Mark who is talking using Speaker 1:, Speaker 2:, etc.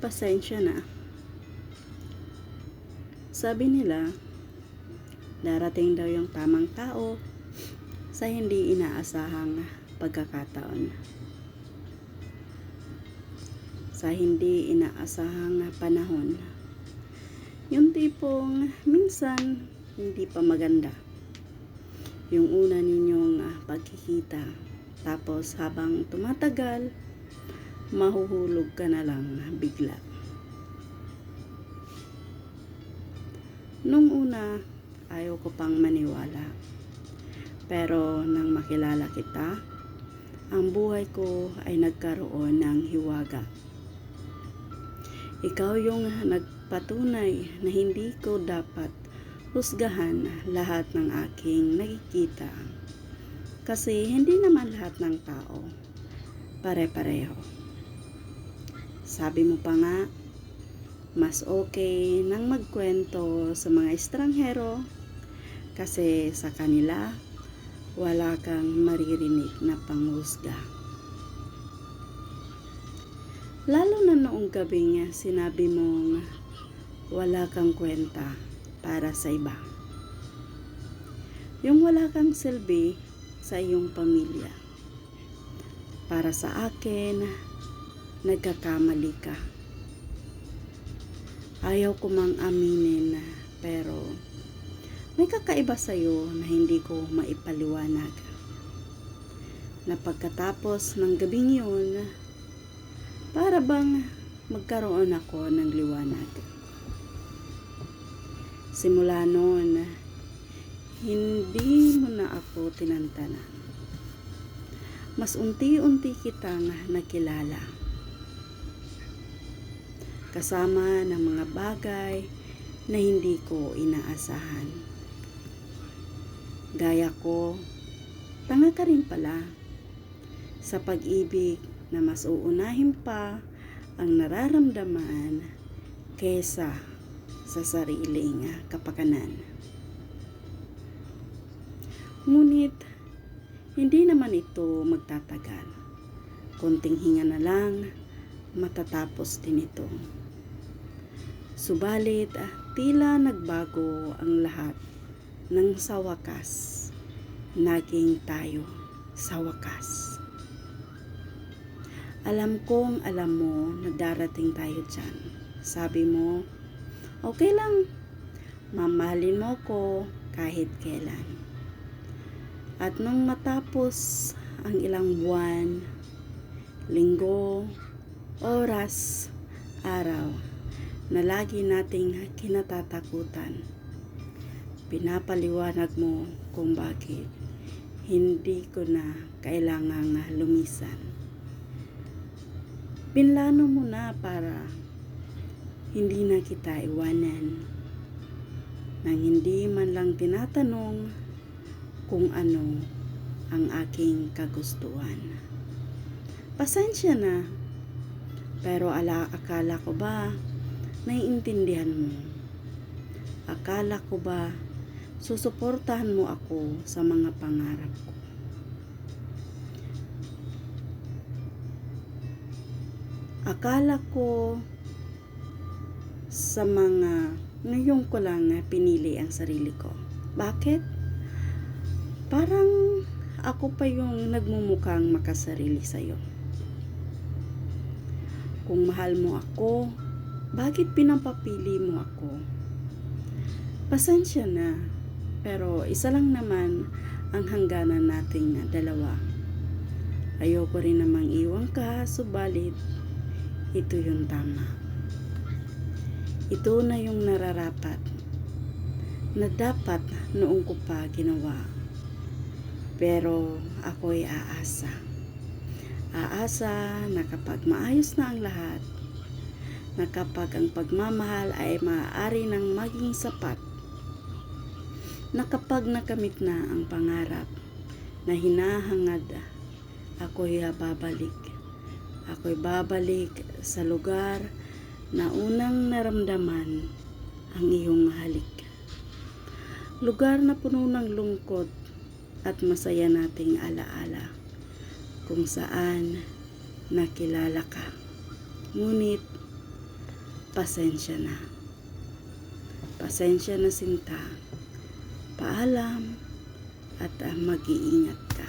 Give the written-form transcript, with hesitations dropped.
Speaker 1: Pasensya na. Sabi nila, darating daw yung tamang tao sa hindi inaasahang pagkakataon. Sa hindi inaasahang panahon. Yung tipong minsan hindi pa maganda. Yung una ninyong pagkikita. Tapos habang tumatagal, mahuhulog ka na lang bigla. Nung una, ayaw ko pang maniwala. Pero nang makilala kita, ang buhay ko ay nagkaroon ng hiwaga. Ikaw yung nagpatunay na hindi ko dapat husgahan lahat ng aking nakikita. Kasi hindi naman lahat ng tao pare-pareho. Sabi mo pa nga, mas okay nang magkwento sa mga estranghero kasi sa kanila wala kang maririnig na panghusga. Lalo na noong gabi nga sinabi mong wala kang kwenta para sa iba. Yung wala kang silbi sa iyong pamilya. Para sa akin, nagkakamali ka. Ayaw ko mang aminin pero may kakaiba sa'yo na hindi ko maipaliwanag. Na pagkatapos ng gabing yun, para bang magkaroon ako ng liwanag. Simula noon, hindi mo na ako tinantanan. Mas unti-unti kitang nakilala. Kasama ng mga bagay na hindi ko inaasahan. Gaya ko, tanga ka rin pala sa pag-ibig na mas uunahin pa ang nararamdaman kesa sa sariling kapakanan. Ngunit, hindi naman ito magtatagal. Konting hinga na lang, matatapos din ito. Subalit, tila nagbago ang lahat nang sa wakas, naging tayo sa wakas. Alam kong alam mo na darating tayo dyan. Sabi mo, okay lang, mamahalin mo ko kahit kailan. At nung matapos ang ilang buwan, linggo, oras, araw, na lagi nating kinatatakutan. Pinapaliwanag mo kung bakit hindi ko na kailangang lumisan. Pinlano mo na para hindi na kita iwanan nang hindi man lang tinatanong kung ano ang aking kagustuhan. Pasensya na, pero akala ko ba naiintindihan mo? Akala ko ba susuportahan mo ako sa mga pangarap ko? Akala ko sa mga ngayon ko lang pinili ang sarili ko. Bakit? Parang ako pa yung nagmumukhang makasarili sa'yo. Kung mahal mo ako, bakit pinapapili mo ako? Pasensya na, pero isa lang naman ang hangganan nating dalawa. Ayoko rin namang iwan ka, subalit ito yung tama. Ito na yung nararapat na dapat noong ko pa ginawa. Pero ako'y aasa. Aasa na kapag maayos na ang lahat, na kapag ang pagmamahal ay maaari nang maging sapat, na kapag nakamit na ang pangarap na hinahangad, ako'y babalik. Ako'y babalik sa lugar na unang naramdaman ang iyong halik. Lugar na puno ng lungkot at masaya nating alaala kung saan nakilala ka. Ngunit pasensya na. Pasensya na, sinta. Paalam at mag-iingat ka.